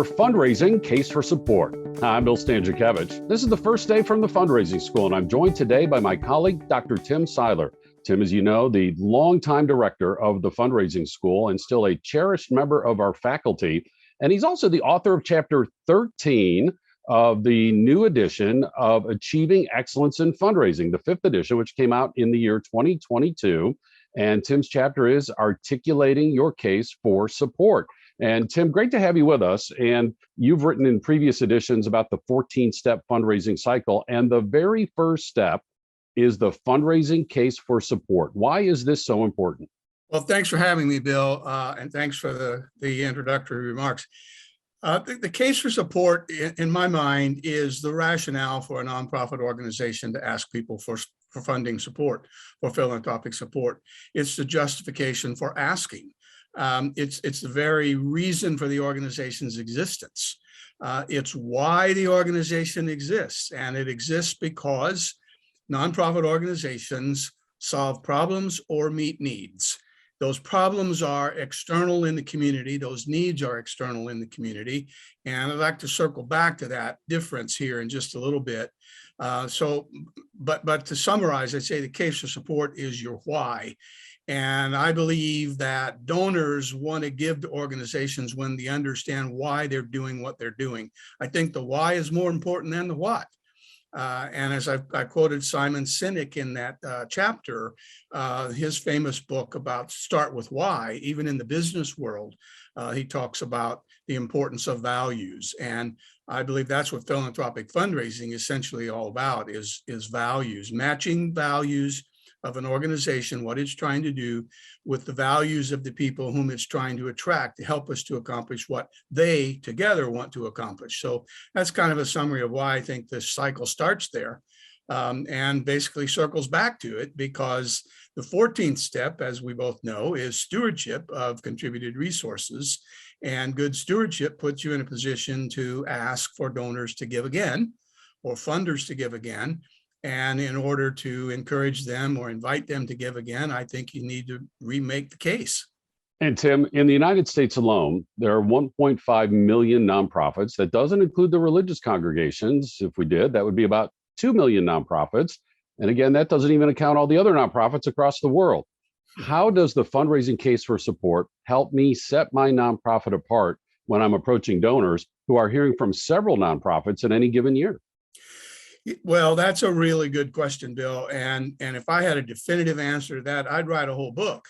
your fundraising case for support. Hi, I'm Bill Stanczykiewicz. This is the first day from the fundraising school, and I'm joined today by my colleague, Dr. Tim Seiler. Tim, as you know, the longtime director of the fundraising school and still a cherished member of our faculty. And he's also the author of chapter 13 of the new edition of Achieving Excellence in Fundraising, the fifth edition, which came out in the year 2022. And Tim's chapter is Articulating Your Case for Support. And Tim, great to have you with us. And you've written in previous editions about the 14-step fundraising cycle. And the very first step is the fundraising case for support. Why is this so important? Well, thanks for having me, Bill, and thanks for the introductory remarks. The case for support, in my mind, is the rationale for a nonprofit organization to ask people for funding support, for philanthropic support. It's the justification for asking. It's the very reason for the organization's existence. It's why the organization exists, and it exists because nonprofit organizations solve problems or meet needs. Those problems are external in the community. Those needs are external in the community. And I'd like to circle back to that difference here in just a little bit. But to summarize, I'd say the case for support is your why. And I believe that donors want to give to organizations when they understand why they're doing what they're doing. I think the why is more important than the what. And as I quoted Simon Sinek in that chapter, his famous book about Start With Why, even in the business world, he talks about the importance of values. And I believe that's what philanthropic fundraising is essentially all about, is values, matching values of an organization, what it's trying to do, with the values of the people whom it's trying to attract to help us to accomplish what they together want to accomplish. So that's kind of a summary of why I think this cycle starts there, and basically circles back to it, because the 14th step, as we both know, is stewardship of contributed resources. And good stewardship puts you in a position to ask for donors to give again, or funders to give again. And in order to encourage them or invite them to give again, I think you need to remake the case. And Tim, in the United States alone, there are 1.5 million nonprofits. That doesn't include the religious congregations. If we did, that would be about 2 million nonprofits. And again, that doesn't even account all the other nonprofits across the world. How does the fundraising case for support help me set my nonprofit apart when I'm approaching donors who are hearing from several nonprofits in any given year? Well, that's a really good question, Bill. And if I had a definitive answer to that, I'd write a whole book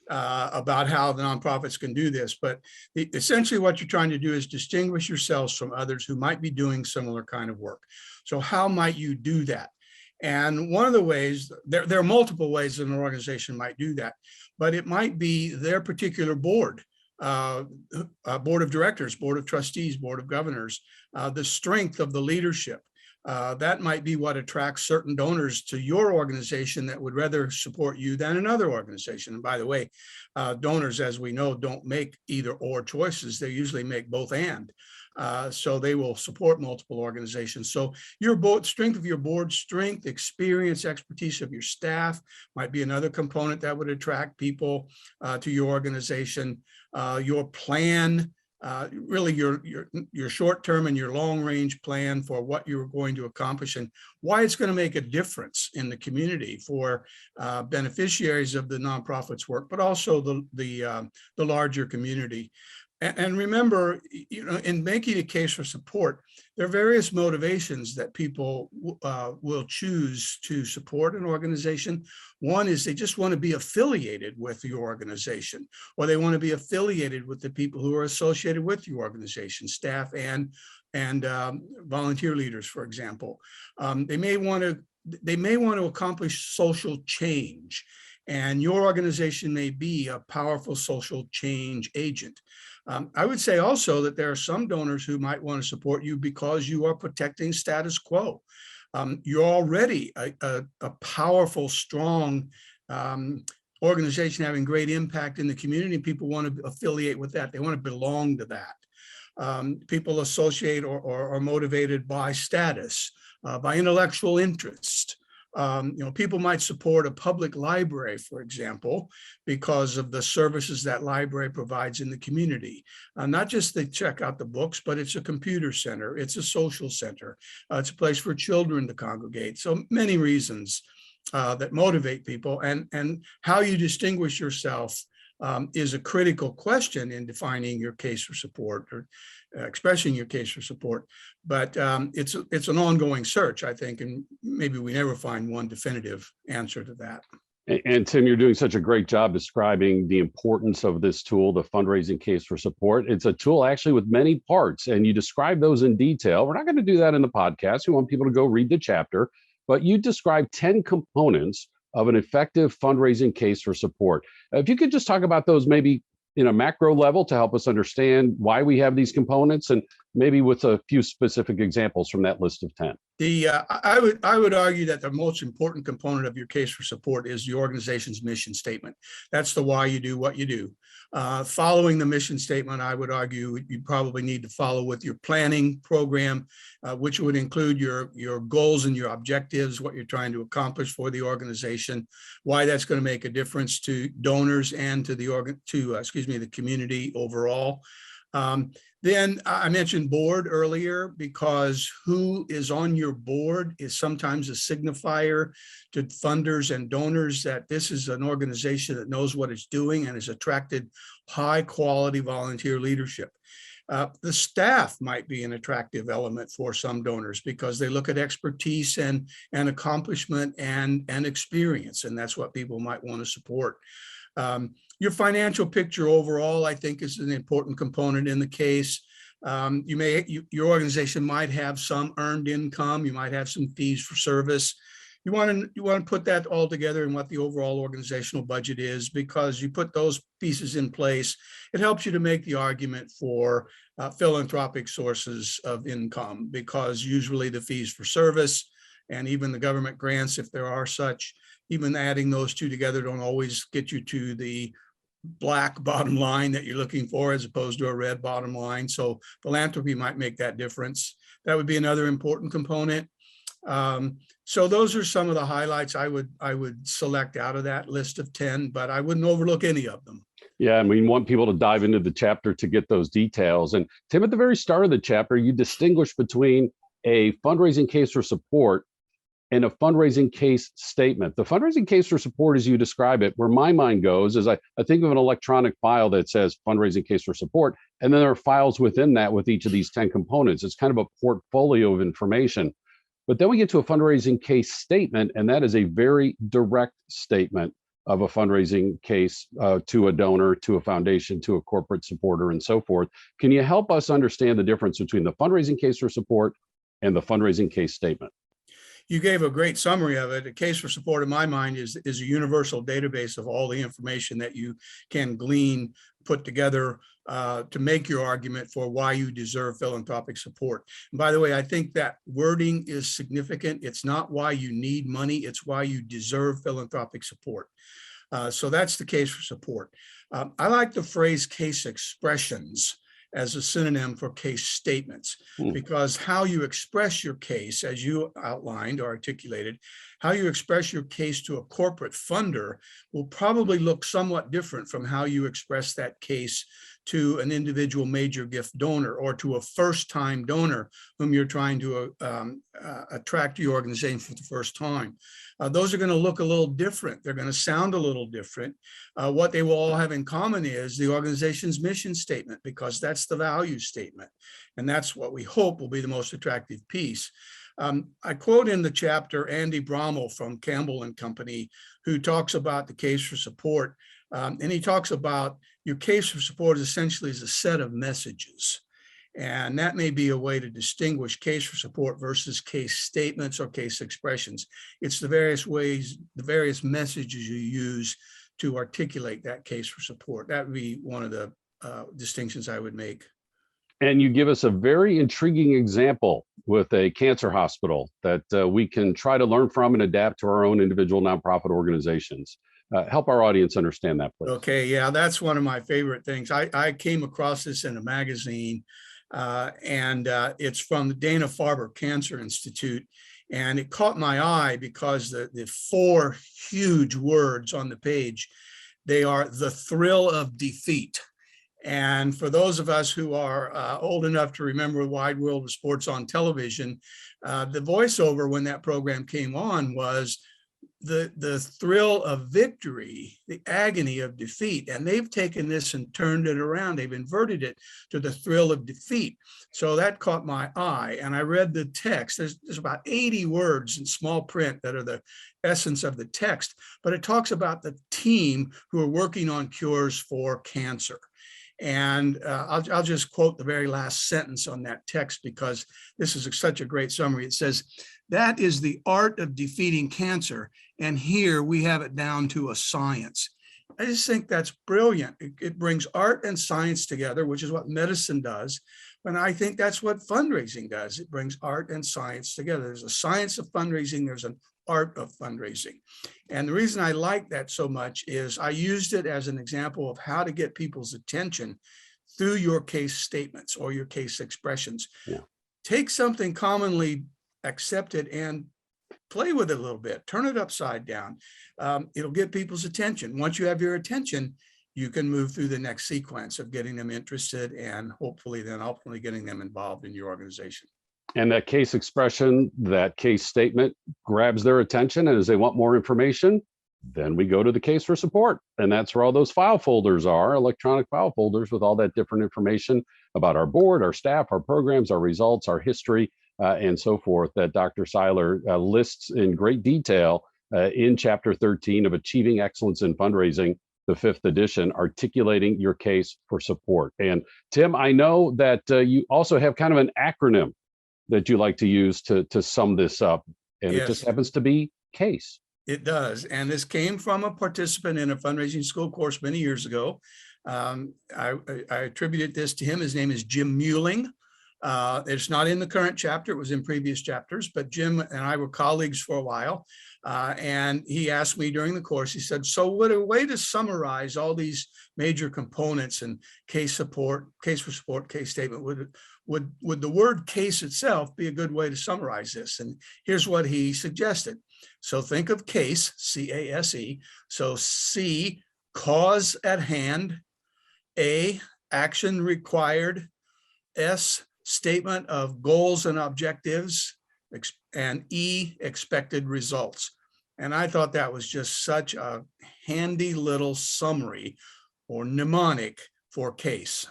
about how the nonprofits can do this. But essentially what you're trying to do is distinguish yourselves from others who might be doing similar kind of work. So how might you do that? And one of the ways, there are multiple ways that an organization might do that, but it might be their particular board. Board of directors, board of trustees, board of governors, the strength of the leadership. That might be what attracts certain donors to your organization that would rather support you than another organization. And by the way, donors, as we know, don't make either or choices. They usually make both and. So they will support multiple organizations. So your strength of your board, strength, experience, expertise of your staff might be another component that would attract people to your organization. Your plan, really your short-term and your long-range plan for what you're going to accomplish and why it's going to make a difference in the community for beneficiaries of the nonprofit's work, but also the larger community. And remember, in making a case for support, there are various motivations that people will choose to support an organization. One is they just want to be affiliated with your organization, or they want to be affiliated with the people who are associated with your organization, staff and volunteer leaders, for example. They may want to accomplish social change, and your organization may be a powerful social change agent. I would say also that there are some donors who might want to support you because you are protecting status quo. You're already a powerful, strong organization having great impact in the community. People want to affiliate with that. They want to belong to that. People associate or are motivated by status, by intellectual interest, People might support a public library, for example, because of the services that library provides in the community. Not just they check out the books, but it's a computer center, it's a social center, it's a place for children to congregate. So many reasons that motivate people, and how you distinguish yourself is a critical question in defining your case for support, or expressing your case for support. But it's an ongoing search, I think, and maybe we never find one definitive answer to that. And Tim, you're doing such a great job describing the importance of this tool, the fundraising case for support. It's a tool actually with many parts, and you describe those in detail. We're not going to do that in the podcast. We want people to go read the chapter, but you describe 10 components of an effective fundraising case for support. If you could just talk about those maybe in a macro level to help us understand why we have these components, and maybe with a few specific examples from that list of 10. I would argue that the most important component of your case for support is the organization's mission statement. That's the why you do what you do. Following the mission statement, I would argue you probably need to follow with your planning program, which would include your goals and your objectives, what you're trying to accomplish for the organization, why that's going to make a difference to donors and to the community overall. Then I mentioned board earlier, because who is on your board is sometimes a signifier to funders and donors that this is an organization that knows what it's doing and has attracted high quality volunteer leadership. The staff might be an attractive element for some donors because they look at expertise and accomplishment and experience, and that's what people might want to support. Your financial picture overall, I think, is an important component in the case. Your organization might have some earned income. You might have some fees for service. You want to put that all together in what the overall organizational budget is, because you put those pieces in place. It helps you to make the argument for philanthropic sources of income, because usually the fees for service and even the government grants, if there are such, even adding those two together don't always get you to the black bottom line that you're looking for, as opposed to a red bottom line. So philanthropy might make that difference. That would be another important component. So those are some of the highlights I would select out of that list of 10, but I wouldn't overlook any of them. Yeah, and we want people to dive into the chapter to get those details. And Tim, at the very start of the chapter, you distinguish between a fundraising case for support and a fundraising case statement. The fundraising case for support, as you describe it, where my mind goes is I think of an electronic file that says fundraising case for support, and then there are files within that with each of these 10 components. It's kind of a portfolio of information. But then we get to a fundraising case statement, and that is a very direct statement of a fundraising case to a donor, to a foundation, to a corporate supporter, and so forth. Can you help us understand the difference between the fundraising case for support and the fundraising case statement? You gave a great summary of it. A case for support, in my mind, is a universal database of all the information that you can glean, put together to make your argument for why you deserve philanthropic support. And by the way, I think that wording is significant. It's not why you need money, it's why you deserve philanthropic support. So that's the case for support. I like the phrase case expressions as a synonym for case statements, because how you express your case, as you outlined or articulated, how you express your case to a corporate funder will probably look somewhat different from how you express that case to an individual major gift donor or to a first-time donor whom you're trying to attract to your organization for the first time. Those are going to look a little different. They're going to sound a little different. What they will all have in common is the organization's mission statement, because that's the value statement. And that's what we hope will be the most attractive piece. I quote in the chapter Andy Brommel from Campbell and Company, who talks about the case for support. And he talks about your case for support essentially is a set of messages. And that may be a way to distinguish case for support versus case statements or case expressions. It's the various ways, the various messages you use to articulate that case for support. That would be one of the distinctions I would make. And you give us a very intriguing example with a cancer hospital that we can try to learn from and adapt to our own individual nonprofit organizations. Help our audience understand that, please. Okay, yeah, that's one of my favorite things. I came across this in a magazine, and it's from the Dana-Farber Cancer Institute. And it caught my eye because the four huge words on the page, they are the thrill of defeat. And for those of us who are old enough to remember the Wide World of Sports on television, the voiceover when that program came on was the thrill of victory, the agony of defeat. And they've taken this and turned it around. They've inverted it to the thrill of defeat. So that caught my eye. And I read the text. There's about 80 words in small print that are the essence of the text, but it talks about the team who are working on cures for cancer. And I'll just quote the very last sentence on that text because this is such a great summary. It says, "That is the art of defeating cancer. And here we have it down to a science." I just think that's brilliant. It brings art and science together, which is what medicine does. And I think that's what fundraising does. It brings art and science together. There's a science of fundraising. There's an art of fundraising. And the reason I like that so much is I used it as an example of how to get people's attention through your case statements or your case expressions. Yeah. Take something commonly accepted and play with it a little bit, turn it upside down. It'll get people's attention. Once you have your attention, you can move through the next sequence of getting them interested and hopefully then ultimately getting them involved in your organization. And that case expression, that case statement grabs their attention. And as they want more information, then we go to the case for support. And that's where all those file folders are, electronic file folders with all that different information about our board, our staff, our programs, our results, our history, and so forth that Dr. Seiler lists in great detail in Chapter 13 of Achieving Excellence in Fundraising, the 5th edition, articulating your case for support. And Tim, I know that you also have kind of an acronym that you like to use to sum this up. And yes, it just happens to be CASE. It does. And this came from a participant in a fundraising school course many years ago. I attributed this to him. His name is Jim Mueling. It's not in the current chapter. It was in previous chapters, but Jim and I were colleagues for a while. And he asked me during the course, he said, so what a way to summarize all these major components and case support, case for support, case statement, would the word case itself be a good way to summarize this? And here's what he suggested. So think of CASE, C-A-S-E. So C, cause at hand. A, action required. S, statement of goals and objectives. And E, expected results. And I thought that was just such a handy little summary or mnemonic for CASE.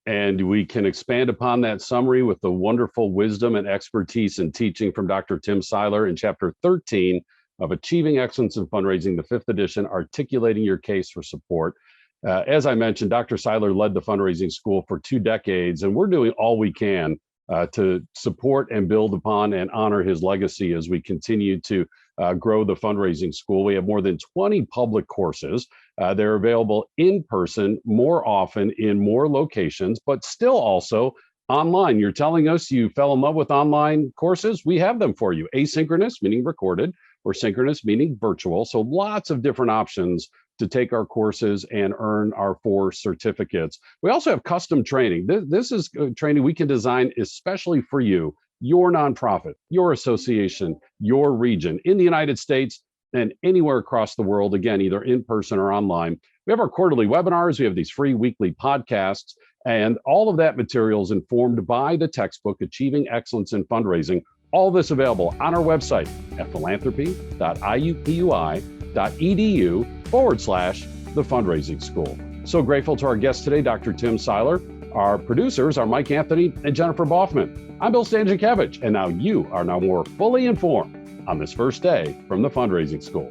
And we can expand upon that summary with the wonderful wisdom and expertise in teaching from Dr. Tim Seiler in Chapter 13 of Achieving Excellence in Fundraising, the 5th edition, articulating your case for support. As I mentioned, Dr. Seiler led the fundraising school for 2 decades, and we're doing all we can to support and build upon and honor his legacy as we continue to grow the fundraising school. We have more than 20 public courses. They're available in person more often in more locations, but still also online. You're telling us you fell in love with online courses? We have them for you. Asynchronous, meaning recorded, or synchronous, meaning virtual. So lots of different options to take our courses and earn our 4 certificates. We also have custom training. This is training we can design especially for you, your nonprofit, your association, your region in the United States and anywhere across the world, again, either in person or online. We have our quarterly webinars. We have these free weekly podcasts, and all of that material is informed by the textbook, Achieving Excellence in Fundraising. All this available on our website at philanthropy.iupui.edu/the fundraising school. So grateful to our guest today, Dr. Tim Seiler. Our producers are Mike Anthony and Jennifer Boffman. I'm Bill Stanczykiewicz, and now you are now more fully informed on this first day from the fundraising school.